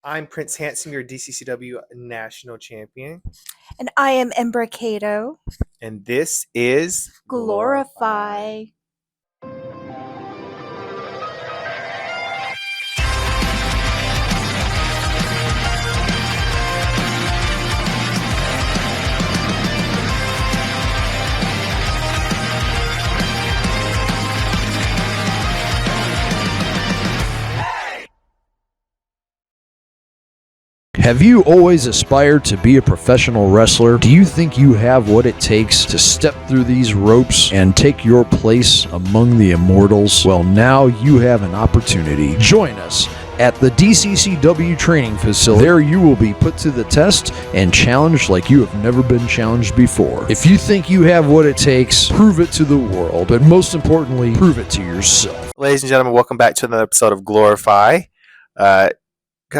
I'm Prince Handsome, your DCCW national champion, And I am Embracato. and this is Glorify. Have you always aspired to be a professional wrestler? Do you think you have what it takes to step through these ropes and take your place among the immortals? Well, now you have an opportunity. Join us at the DCCW training facility. There you will be put to the test and challenged like you have never been challenged before. If you think you have what it takes, prove it to the world, but most importantly, prove it to yourself. Ladies and gentlemen, welcome back to another episode of Glorify. Got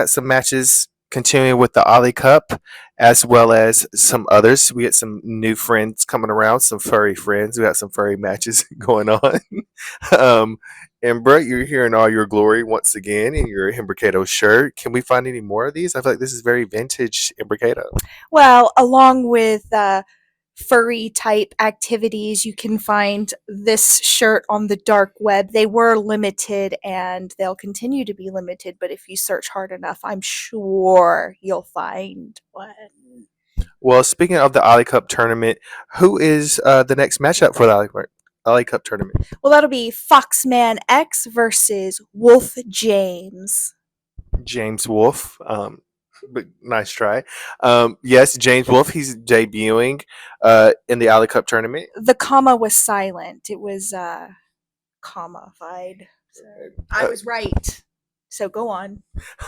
some matches continuing with the Ollie Cup, as well as some others. We got some new friends coming around, some furry friends. We got some furry matches going on. Embra, you're here in all your glory once again in your Embracato shirt. Can we find any more of these? I feel like this is very vintage Embracato. Well, along with furry type activities, you can find this shirt on the dark web. They were limited and they'll continue to be limited, but if you search hard enough, I'm sure you'll find one. Well, speaking of the Ollie Cup tournament, who is the next matchup for the Ollie Cup tournament? Well, that'll be Foxman X versus Wolf James. James Wolf. But nice try. Yes, James Wolf. He's debuting in the Ollie Cup tournament. The comma was silent. It was comma-fied. So I was right. So go on.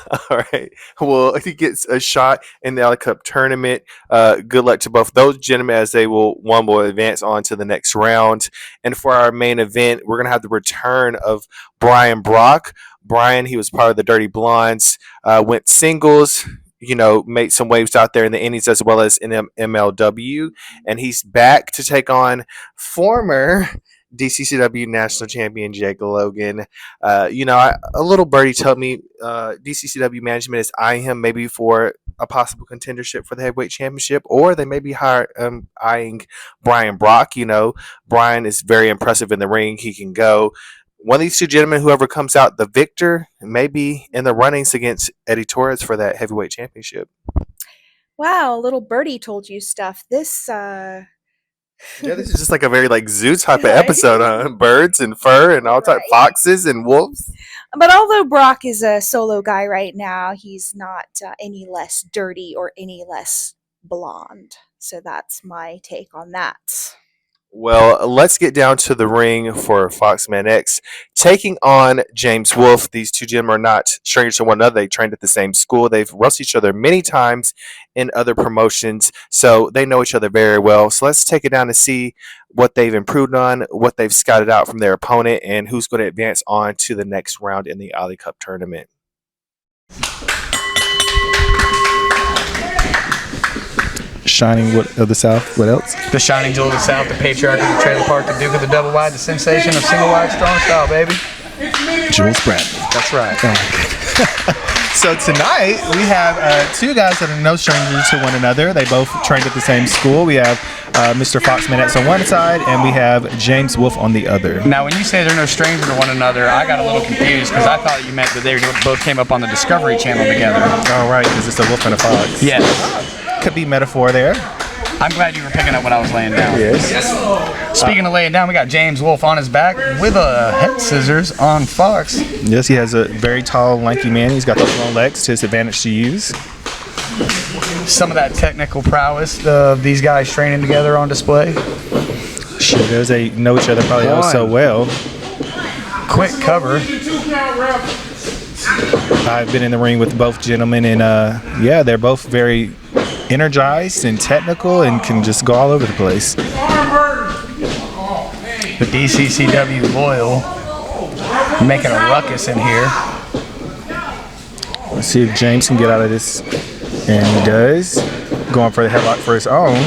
All right. Well, he gets a shot in the Ollie Cup tournament. Good luck to both those gentlemen as one will advance on to the next round. And for our main event, we're gonna have the return of Brian Brock. Brian, he was part of the Dirty Blondes, went singles, made some waves out there in the Indies as well as in MLW. And he's back to take on former DCCW national champion Jake Logan. A little birdie told me DCCW management is eyeing him maybe for a possible contendership for the heavyweight championship, or they may be eyeing Brian Brock. Brian is very impressive in the ring. He can go. One of these two gentlemen, whoever comes out the victor, may be in the runnings against Eddie Torres for that heavyweight championship. Wow, little birdie told you stuff. This Yeah, this is just like a very zoo type of episode, huh? Birds and fur and all type foxes and wolves. But although Brock is a solo guy right now, he's not any less dirty or any less blonde. So that's my take on that. Well, let's get down to the ring for Foxman X taking on James Wolf. These two gentlemen are not strangers to one another. They trained at the same school. They've wrestled each other many times in other promotions, so they know each other very well. So let's take it down to see what they've improved on, what they've scouted out from their opponent, and who's going to advance on to the next round in the Ollie Cup tournament. Shining of the South. What else? The shining jewel of the South, the patriarch of the trailer park, the duke of the double wide, the sensation of single wide strong style, baby. Jules Bradley. That's right. So tonight we have two guys that are no strangers to one another. They both trained at the same school. We have Mr. Foxman X on one side, and we have James Wolf on the other. Now, when you say they're no strangers to one another, I got a little confused because I thought you meant that they both came up on the Discovery Channel together. All right, because it's a wolf and a fox. Yes. Could be metaphor there. I'm glad you were picking up when I was laying down. Yes. Speaking of laying down, we got James Wolf on his back with a head scissors on Fox. Yes, he has a very tall, lanky man. He's got those long legs to his advantage to use. Some of that technical prowess of these guys training together on display. Sure does. They know each other probably so well. Quick cover. I've been in the ring with both gentlemen, and they're both very energized and technical and can just go all over the place. The DCCW loyal making a ruckus in here. Let's see if James can get out of this, and he does. Going for the headlock for his own.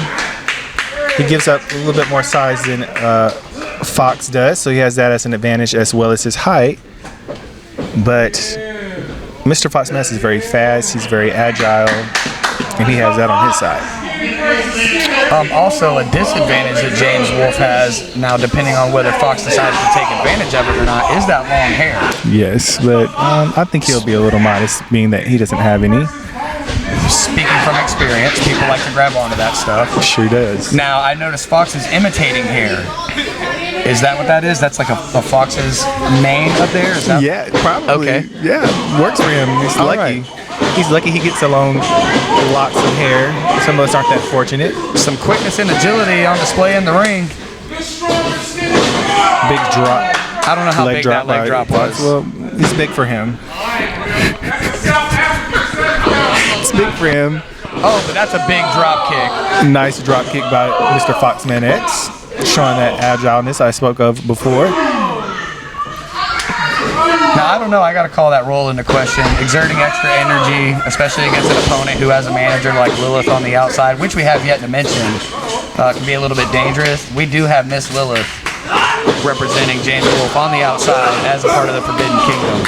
He gives up a little bit more size than Fox does, so he has that as an advantage as well as his height. But Mr. Fox Maddox is very fast. He's very agile, and he has that on his side. Also, a disadvantage that James Wolfe has now, depending on whether Fox decides to take advantage of it or not, is that long hair. Yes, but I think he'll be a little modest, being that he doesn't have any. Speaking from experience, people like to grab onto that stuff. Sure does. Now, I noticed Fox is imitating hair. Is that what that is? That's like a Fox's mane up there? Is that? Yeah, probably. Okay. Yeah, works for him. He's All lucky. right. He's lucky he gets along locks of hair. Some of us aren't that fortunate. Some quickness and agility on display in the ring. Big drop. I don't know how big that leg drop was. Well, it's big for him. It's big for him. Oh, but that's a big drop kick. Nice drop kick by Mr. Foxman X, showing that agileness I spoke of before. Now, I don't know. I got to call that role into question. Exerting extra energy, especially against an opponent who has a manager like Lilith on the outside, which we have yet to mention, can be a little bit dangerous. We do have Miss Lilith representing James Wolfe on the outside as a part of the Forbidden Kingdom.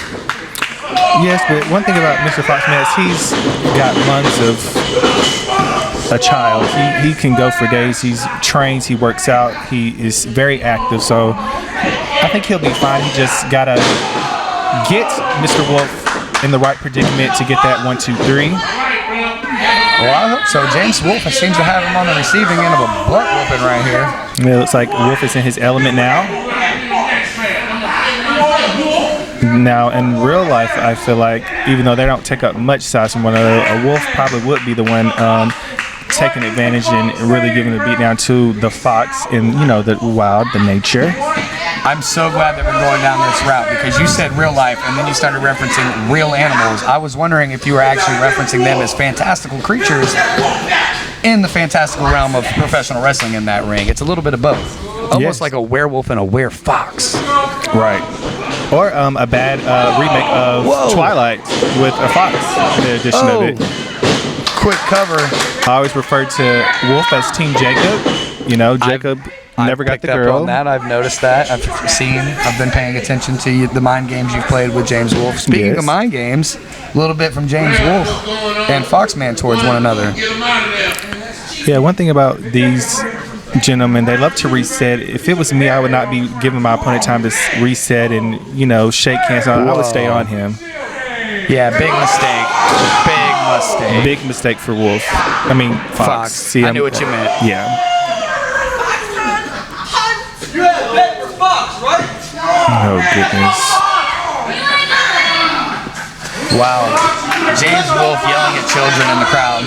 Yes, but one thing about Mr. Foxman is he's got lungs of a child. He can go for days. He trains, he works out, he is very active. So I think he'll be fine. He just got to get Mr. Wolfe in the right predicament to get that 1, 2, 3. Well, I hope so. James Wolfe seems to have him on the receiving end of a butt whooping right here. It looks like Wolfe is in his element now. Now, in real life, I feel like even though they don't take up much size from one another, a Wolf probably would be the one taking advantage and really giving a beat down to the Fox in, the wild, the nature. I'm so glad that we're going down this route because you said real life and then you started referencing real animals. I was wondering if you were actually referencing them as fantastical creatures in the fantastical realm of professional wrestling in that ring. It's a little bit of both. Almost like a werewolf and a werefox. Right. Or a bad remake of Twilight with a fox in the addition of it. Quick cover. I always refer to Wolf as Team Jacob. Jacob never got the girl. On that, I've noticed that. I've been paying attention to the mind games you've played with James Wolfe. Speaking of mind games, a little bit from James Wolfe and Foxman towards one another. Yeah, one thing about these gentlemen, they love to reset. If it was me, I would not be giving my opponent time to reset and, shake hands. I would stay on him. Yeah, big mistake. Big mistake for Wolf. I mean, Fox. See, I knew what you meant. Yeah. Oh, goodness. Wow. James Wolfe yelling at children in the crowd.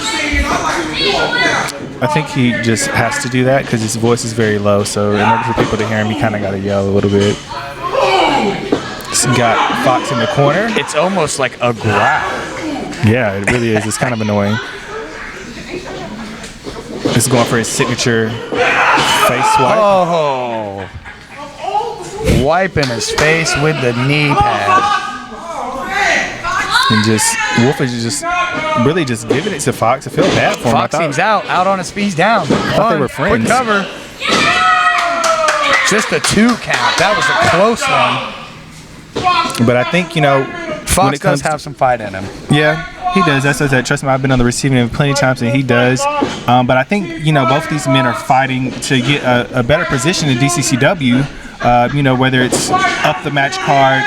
I think he just has to do that because his voice is very low. So in order for people to hear him, he kind of got to yell a little bit. He's got Fox in the corner. It's almost like a growl. Yeah, it really is. It's kind of annoying. He's going for his signature face swipe. Oh. Wiping his face with the knee pad. And Wolf is just really just giving it to Fox. I feel bad for him. Fox seems out on his feet. He's down. I thought they were friends. Quick cover. Just a 2 count. That was a close one. But I think, Fox does have some fight in him. Yeah, he does. That's that. Trust me, I've been on the receiving end plenty of times, and he does. But I think, both these men are fighting to get a better position in DCCW. Whether it's up the match card,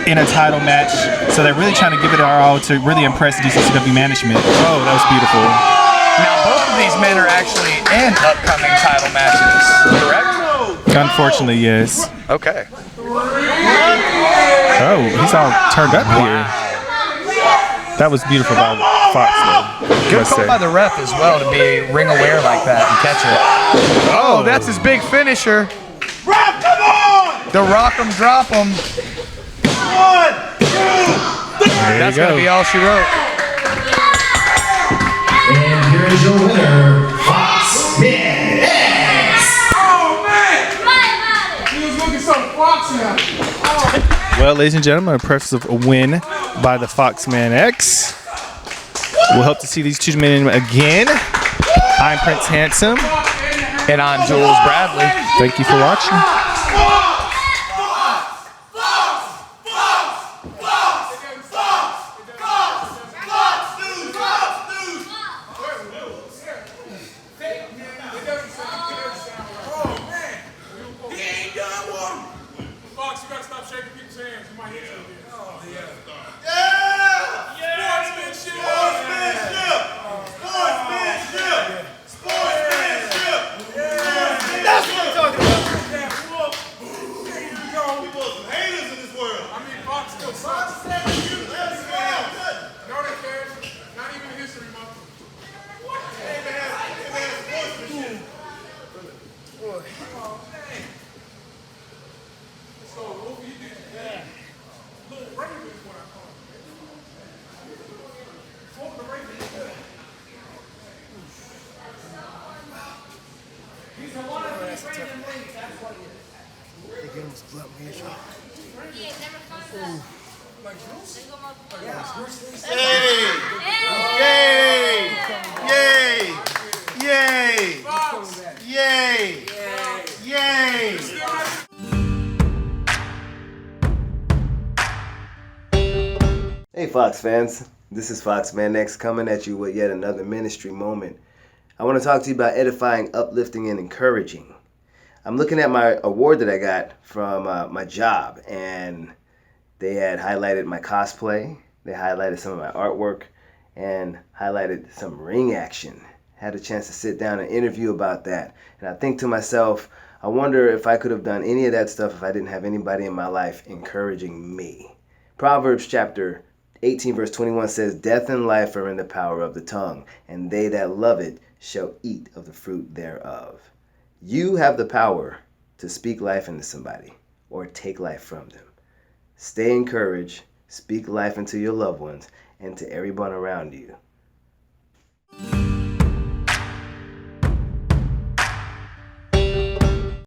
in a title match. So they're really trying to give it our all to really impress DCCW management. Oh, that was beautiful. Now, both of these men are actually in upcoming title matches, correct? Unfortunately, yes. Okay. Oh, he's all turned up here. That was beautiful by Fox, though. Good call by the ref as well to be ring aware like that and catch it. Oh, that's his big finisher. Rock, come on! The rock 'em, drop 'em. 1, 2, 3. That's going to be all she wrote. And here is your winner, Foxman X. Oh, man! He was looking so foxy out. Well, ladies and gentlemen, a impressive win by the Foxman X. We'll hope to see these two men again. I'm Prince Handsome. And I'm Jules Bradley. Thank you for watching. Fox! Hey Fox fans, this is Fox Man X coming at you with yet another ministry moment. I want to talk to you about edifying, uplifting, and encouraging. I'm looking at my award that I got from my job, and they had highlighted my cosplay, they highlighted some of my artwork, and highlighted some ring action. Had a chance to sit down and interview about that, and I think to myself, I wonder if I could have done any of that stuff if I didn't have anybody in my life encouraging me. Proverbs chapter 18 verse 21 says, "Death and life are in the power of the tongue, and they that love it shall eat of the fruit thereof." You have the power to speak life into somebody or take life from them. Stay encouraged, speak life into your loved ones and to everyone around you.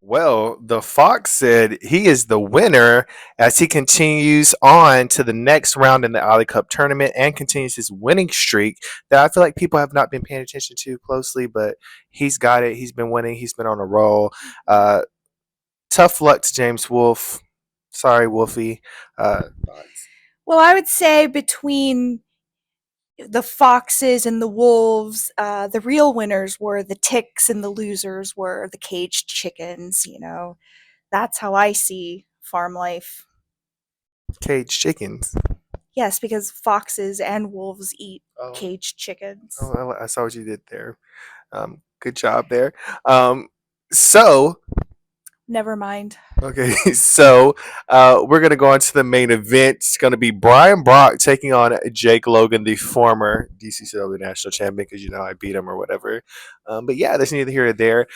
Well, the Fox said he is the winner as he continues on to the next round in the Ollie Cup tournament and continues his winning streak that I feel like people have not been paying attention to closely, but he's got it. He's been winning. He's been on a roll. Tough luck to James Wolf. Sorry, Wolfie. Well, I would say between the foxes and the wolves, the real winners were the ticks and the losers were the caged chickens. That's how I see farm life. Caged chickens. Yes, because foxes and wolves eat caged chickens. Oh, I saw what you did there. Good job there. So Never mind. Okay, so we're going to go on to the main event. It's going to be Brian Brock taking on Jake Logan, the former DCCW national champion, because I beat him or whatever. But yeah, there's neither here nor there.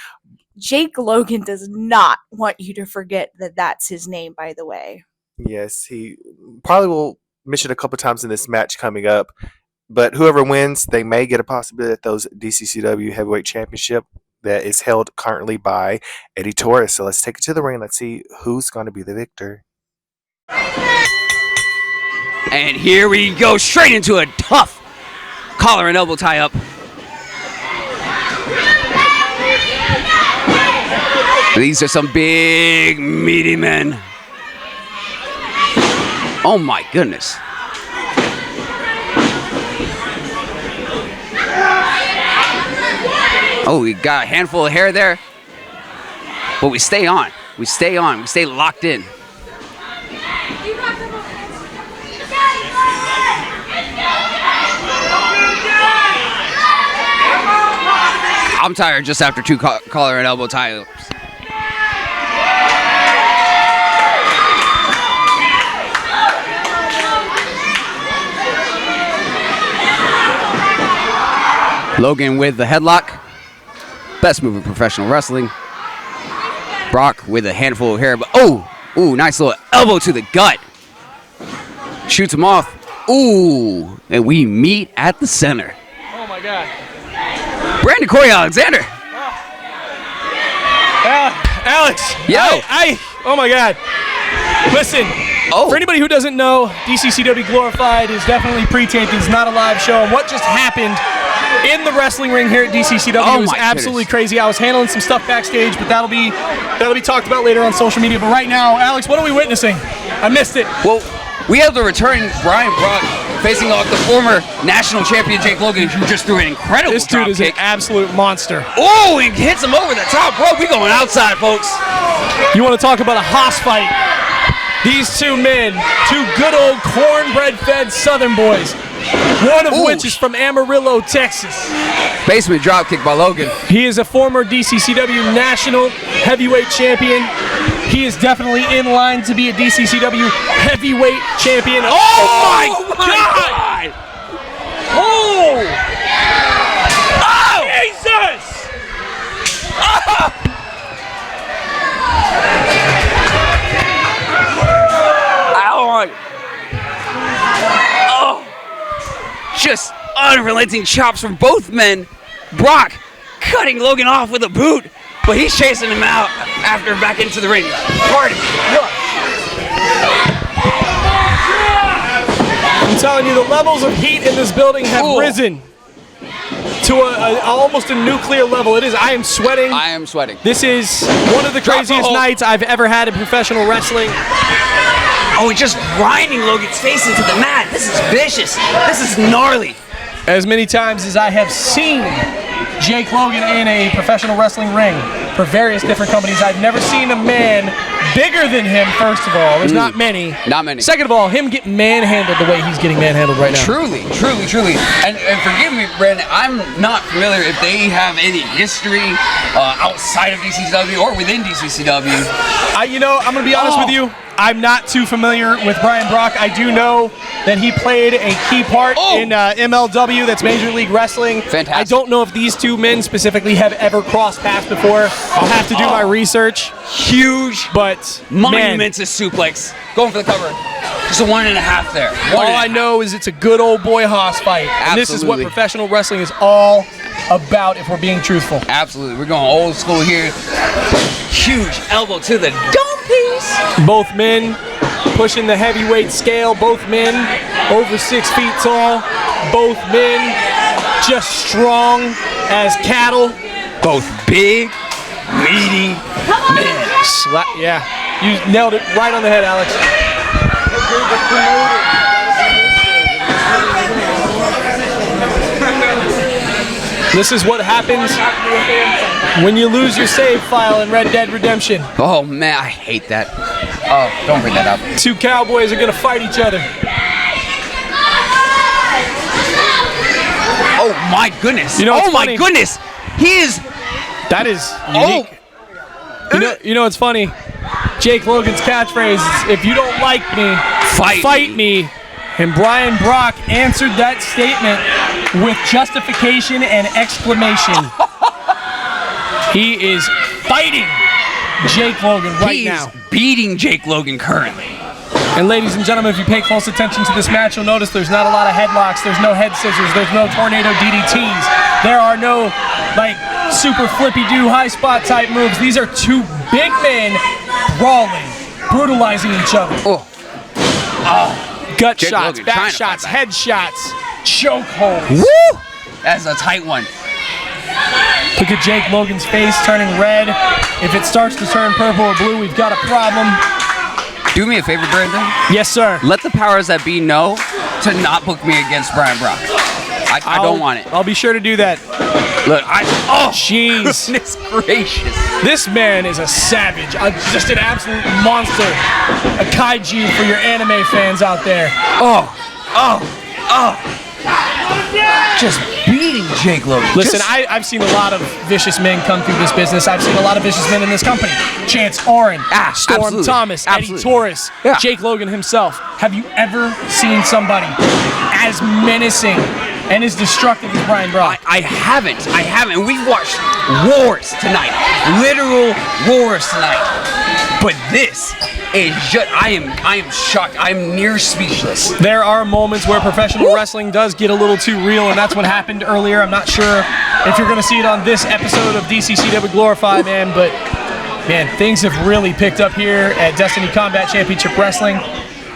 Jake Logan does not want you to forget that that's his name, by the way. Yes, he probably will mention a couple times in this match coming up. But whoever wins, they may get a possibility at those DCCW Heavyweight Championship that is held currently by Eddie Torres. So let's take it to the ring. Let's see who's going to be the victor. And here we go, straight into a tough collar and elbow tie up. These are some big, meaty men. Oh my goodness. Oh, we got a handful of hair there. But we stay on. We stay on. We stay locked in. I'm tired just after two collar and elbow tie-ups. Logan with the headlock. Best move in professional wrestling. Brock with a handful of hair, but nice little elbow to the gut. Shoots him off. Ooh, and we meet at the center. Oh my God. Brandon Corey Alexander. Alex. Yo. Oh my God. Listen. Oh. For anybody who doesn't know, DCCW Glorified is definitely pre-taped. It's not a live show. And what just happened in the wrestling ring here at DCCW was absolutely crazy. I was handling some stuff backstage, but that'll be talked about later on social media. But right now, Alex, what are we witnessing? I missed it. Well, we have the returning Brian Brock facing off the former national champion Jake Logan, who just threw an incredible This dude is kick. an absolute monster. Oh, he hits him over the top rope. We going outside, folks. You want to talk about a hoss fight? These two men, two good old cornbread-fed Southern boys, one of which is from Amarillo, Texas. Basement dropkick by Logan. He is a former DCCW National Heavyweight Champion. He is definitely in line to be a DCCW Heavyweight Champion. Oh my God! Oh! Jesus! Just unrelenting chops from both men. Brock cutting Logan off with a boot. but he's chasing him out after back into the ring. Pardon me. Look. I'm telling you, the levels of heat in this building have risen to almost a nuclear level. It is. I am sweating. I am sweating. This is one of the craziest nights I've ever had in professional wrestling. Oh, he's just grinding Logan's face into the mat. This is vicious. This is gnarly. As many times as I have seen Jake Logan in a professional wrestling ring for various different companies, I've never seen a man bigger than him, first of all. There's not many. Not many. Second of all, him get manhandled the way he's getting manhandled right now. Truly. And forgive me, Brandon, I'm not familiar if they have any history outside of DCCW or within DCCW. I'm going to be honest with you. I'm not too familiar with Brian Brock. I do know that he played a key part in MLW, that's Major League Wrestling. Fantastic. I don't know if these two men specifically have ever crossed paths before. I'll have to do my research. Huge, but monumentous suplex. Going for the cover. Just a 1.5 there. All I know is it's a good old boy hoss fight. Absolutely. And this is what professional wrestling is all about, if we're being truthful. Absolutely. We're going old school here. Huge elbow to the dome piece. Both men pushing the heavyweight scale. Both men over 6 feet tall. Both men just strong as cattle. Both big, meaty men. Yeah, you nailed it right on the head, Alex. This is what happens when you lose your save file in Red Dead Redemption. Oh man, I hate that. Oh, don't bring that up. Two cowboys are gonna fight each other. Oh my goodness. My goodness. That is unique. You know what's funny? Jake Logan's catchphrase is, if you don't like me, fight me. And Brian Brock answered that statement with justification and exclamation. He is fighting Jake Logan right now. He's beating Jake Logan currently. And ladies and gentlemen, if you pay close attention to this match, you'll notice there's not a lot of headlocks, there's no head scissors, there's no tornado DDTs. There are no, super flippy-do high spot type moves. These are two big men brawling, brutalizing each other. Gut Jake shots, Logan back shots, head shots, choke holds. Woo! That's a tight one. Look at Jake Logan's face turning red. If it starts to turn purple or blue, we've got a problem. Do me a favor, Brandon. Yes, sir. Let the powers that be know to not book me against Brian Brock. I don't want it. I'll be sure to do that. Look, jeez. Goodness gracious. This man is a savage, just an absolute monster. A kaiju for your anime fans out there. Just beating Jake Logan. Listen, I've seen a lot of vicious men come through this business. I've seen a lot of vicious men in this company. Chance Oren, Storm absolutely. Thomas, Absolutely. Eddie Torres, Jake Logan himself. Have you ever seen somebody as menacing and as destructive as Brian Brock? I haven't. We've watched wars tonight. Literal wars tonight. But this is just, I am shocked. I'm near speechless. There are moments where professional wrestling does get a little too real, and that's what happened earlier. I'm not sure if you're going to see it on this episode of DCCW Glorify, man, but man, things have really picked up here at Destiny Combat Championship Wrestling.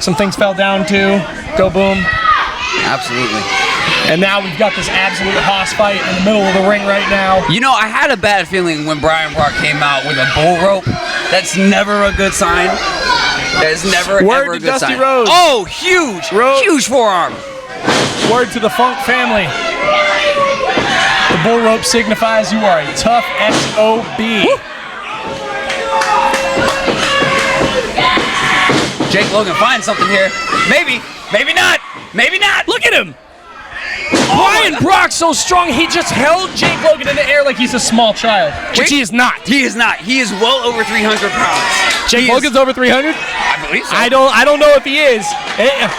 Some things fell down too. Go boom. Absolutely. And now we've got this absolute hoss fight in the middle of the ring right now. I had a bad feeling when Brian Brock came out with a bull rope. That's never a good sign. That's never ever a good Dusty sign. Rhodes. Oh, huge forearm. Word to the Funk family. The bull rope signifies you are a tough SOB. Jake Logan finds something here. Maybe not. Look at him. Brian Brock's so strong, he just held Jake Logan in the air like he's a small child. Which he is not. He is not. He is well over 300 pounds. Jake Logan's over 300? I believe so. I don't know if he is.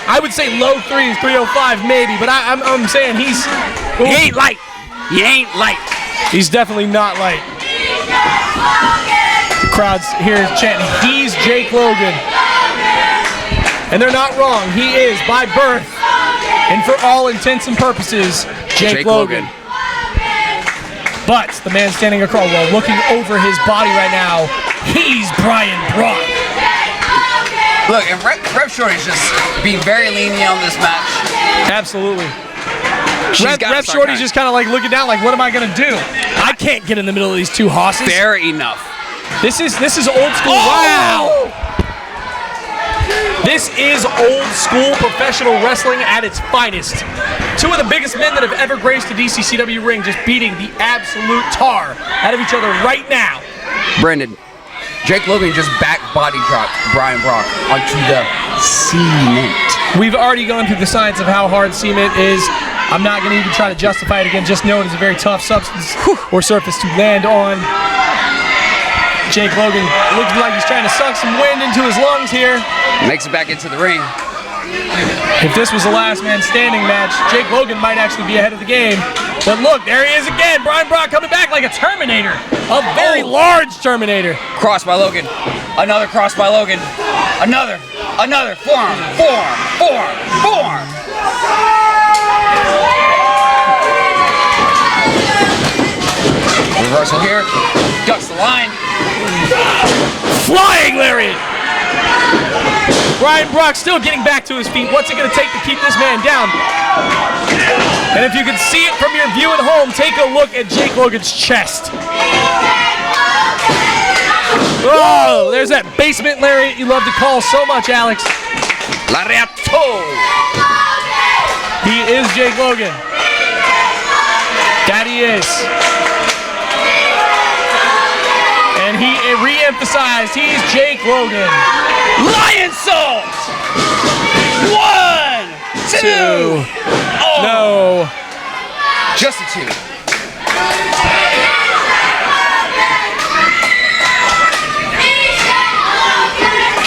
I would say low 3s, 305 maybe, but I'm saying he ain't light. He ain't light. He's definitely not light. The crowd's here chanting, he's Jake Logan. And they're not wrong. He is, by birth, and for all intents and purposes, Jake Logan. But the man standing across, well, looking over his body right now, he's Brian Brock. Look, and Rep Shorty's just being very lenient on this match. Absolutely. Rep Shorty's just kind of like looking down, like, what am I gonna do? I can't get in the middle of these two hosses. Fair enough. This is old school. Oh! Wow. This is old school professional wrestling at its finest. Two of the biggest men that have ever graced the DCCW ring just beating the absolute tar out of each other right now. Brendan, Jake Logan just back body dropped Brian Brock onto the cement. We've already gone through the science of how hard cement is. I'm not going to even try to justify it again. Just know it is a very tough substance or surface to land on. Jake Logan looks like he's trying to suck some wind into his lungs here. Makes it back into the ring. If this was a last man standing match, Jake Logan might actually be ahead of the game. But look, there he is again. Brian Brock coming back like a Terminator. A very large Terminator. Cross by Logan. Another cross by Logan. Another. Forearm. Reversal here. Ducks the line. Flying lariat. Brian Brock still getting back to his feet. What's it going to take to keep this man down? And if you can see it from your view at home, take a look at Jake Logan's chest. Oh, there's that basement lariat you love to call so much, Alex. Lariato. He is Jake Logan. That he is. And he re-emphasized he's Jake Logan. Lion Salt! 1, 2. Oh. No. Just a 2.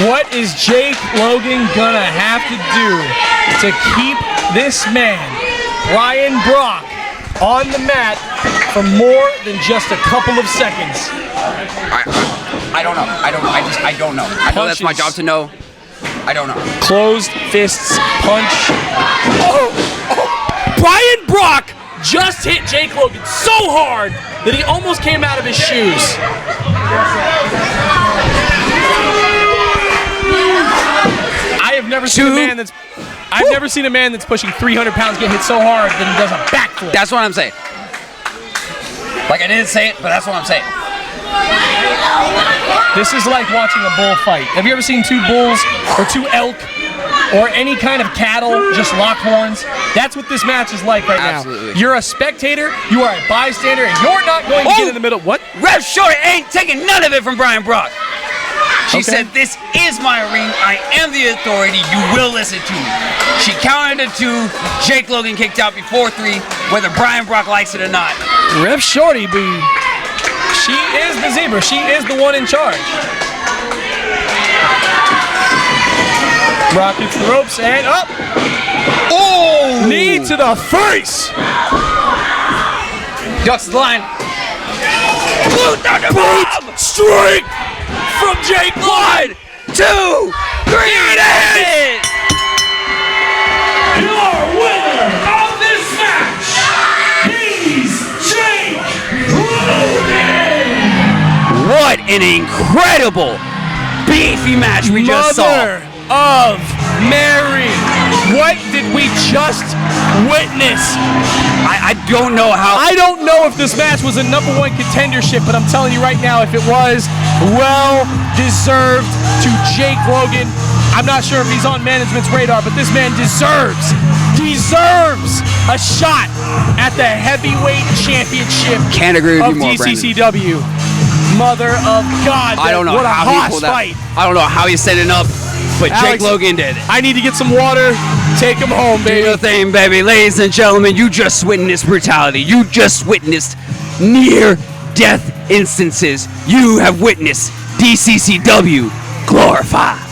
What is Jake Logan gonna have to do to keep this man, Brian Brock, on the mat for more than just a couple of seconds? I don't know. I don't know. I know that's my job to know. I don't know. Closed fists, punch. Oh! Brian Brock just hit Jake Logan so hard that he almost came out of his shoes. I've never seen a man that's pushing 300 pounds get hit so hard that he does a backflip. That's what I'm saying. Like, I didn't say it, but that's what I'm saying. This is like watching a bull fight. Have you ever seen two bulls or two elk or any kind of cattle just lock horns? That's what this match is like right now. You're a spectator, you are a bystander, and you're not going to get in the middle. What? Rep Shorty ain't taking none of it from Brian Brock. She said, this is my ring. I am the authority. You will listen to me. She counted to 2. Jake Logan kicked out before 3, whether Brian Brock likes it or not. Rep Shorty, she is the zebra. She is the one in charge. Brock hits the ropes and up. Oh! Knee to the face. Ducks the line. Boot strike from Jake Logan. 1, 2, 3, it is! Your winner of this match, he's Jake Logan! What an incredible, beefy match we just saw. Mother of Mary, what did we just witness? I don't know how. I don't know if this match was a #1 contendership, but I'm telling you right now, if it was, well deserved to Jake Logan. I'm not sure if he's on management's radar, but this man deserves a shot at the heavyweight championship Can't agree with of you more, DCCW. Mother of God, I don't know what a how he hoss pulled that. fight. I don't know how he set it up, but Jake Alex, Logan did. I need to get some water. Take him home, Do baby. your thing, baby. Ladies and gentlemen, you just witnessed brutality. You just witnessed near-death instances. You have witnessed DCCW glorified.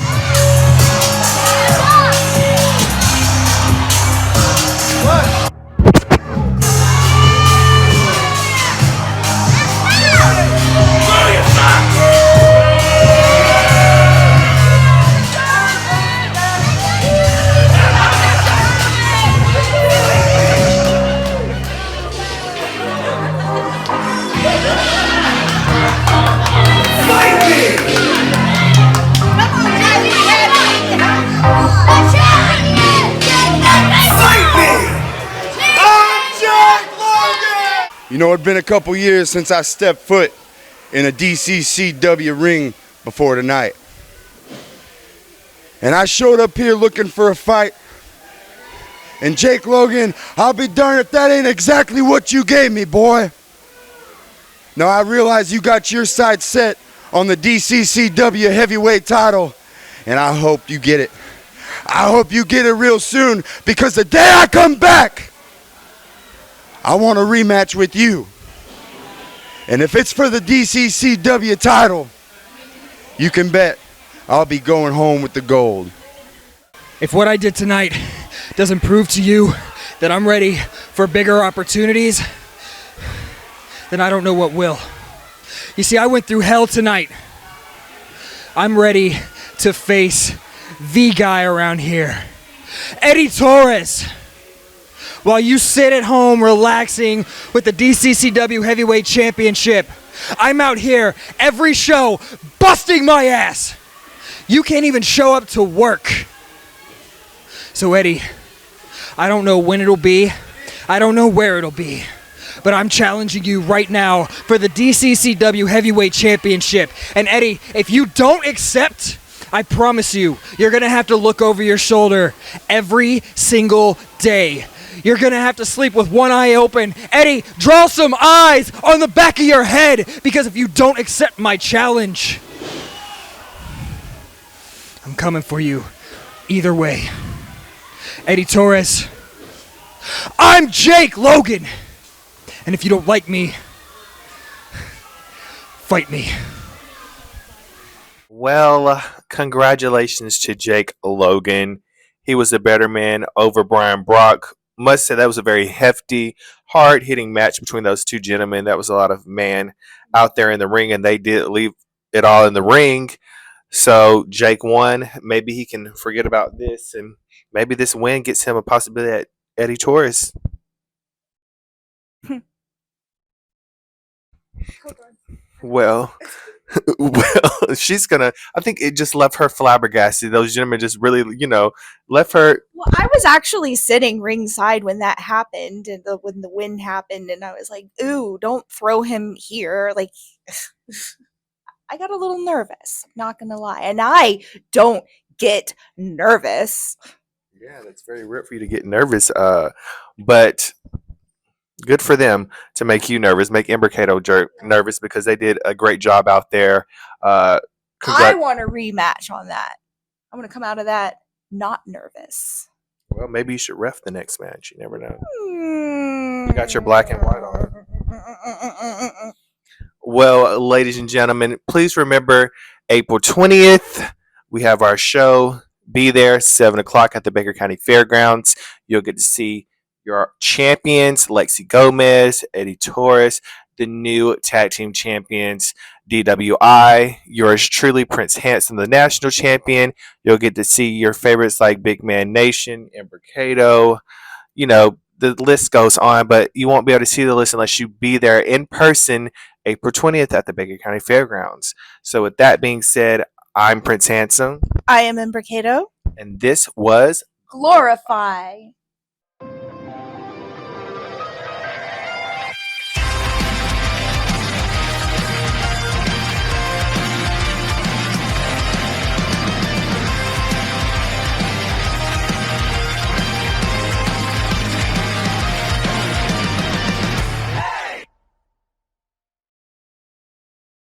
You know, it's been a couple years since I stepped foot in a DCCW ring before tonight. And I showed up here looking for a fight. And Jake Logan, I'll be darned if that ain't exactly what you gave me, boy. Now I realize you got your sights set on the DCCW heavyweight title, and I hope you get it. I hope you get it real soon, because the day I come back, I want a rematch with you. And if it's for the DCCW title, you can bet I'll be going home with the gold. If what I did tonight doesn't prove to you that I'm ready for bigger opportunities, then I don't know what will. You see, I went through hell tonight. I'm ready to face the guy around here, Eddie Torres. While you sit at home relaxing with the DCCW Heavyweight Championship, I'm out here every show busting my ass. You can't even show up to work. So Eddie, I don't know when it'll be. I don't know where it'll be. But I'm challenging you right now for the DCCW Heavyweight Championship. And Eddie, if you don't accept, I promise you, you're going to have to look over your shoulder every single day. You're going to have to sleep with one eye open. Eddie, draw some eyes on the back of your head, because if you don't accept my challenge, I'm coming for you either way. Eddie Torres, I'm Jake Logan. And if you don't like me, fight me. Well, congratulations to Jake Logan. He was a better man over Brian Brock. Must say that was a very hefty, hard-hitting match between those two gentlemen. That was a lot of man out there in the ring, and they did leave it all in the ring. So Jake won. Maybe he can forget about this, and maybe this win gets him a possibility at Eddie Torres. Well, she's gonna. I think it just left her flabbergasted. Those gentlemen just really, left her. Well, I was actually sitting ringside when that happened, and when the win happened, and I was like, "Ooh, don't throw him here!" Like, I got a little nervous. Not gonna lie, and I don't get nervous. Yeah, that's very rare for you to get nervous. But good for them to make you nervous, make Embarcado nervous, because they did a great job out there. I want a rematch on that. I want to come out of that not nervous. Well, maybe you should ref the next match. You never know. You got your black and white on. Well, ladies and gentlemen, please remember April 20th, we have our show. Be there, 7 o'clock at the Baker County Fairgrounds. You'll get to see your champions, Lexi Gomez, Eddie Torres, the new tag team champions, DWI, yours truly, Prince Hanson, the national champion. You'll get to see your favorites like Big Man Nation, Embarcado. The list goes on, but you won't be able to see the list unless you be there in person April 20th at the Baker County Fairgrounds. So with that being said, I'm Prince Hanson. I am Embarcado. And this was Glorify.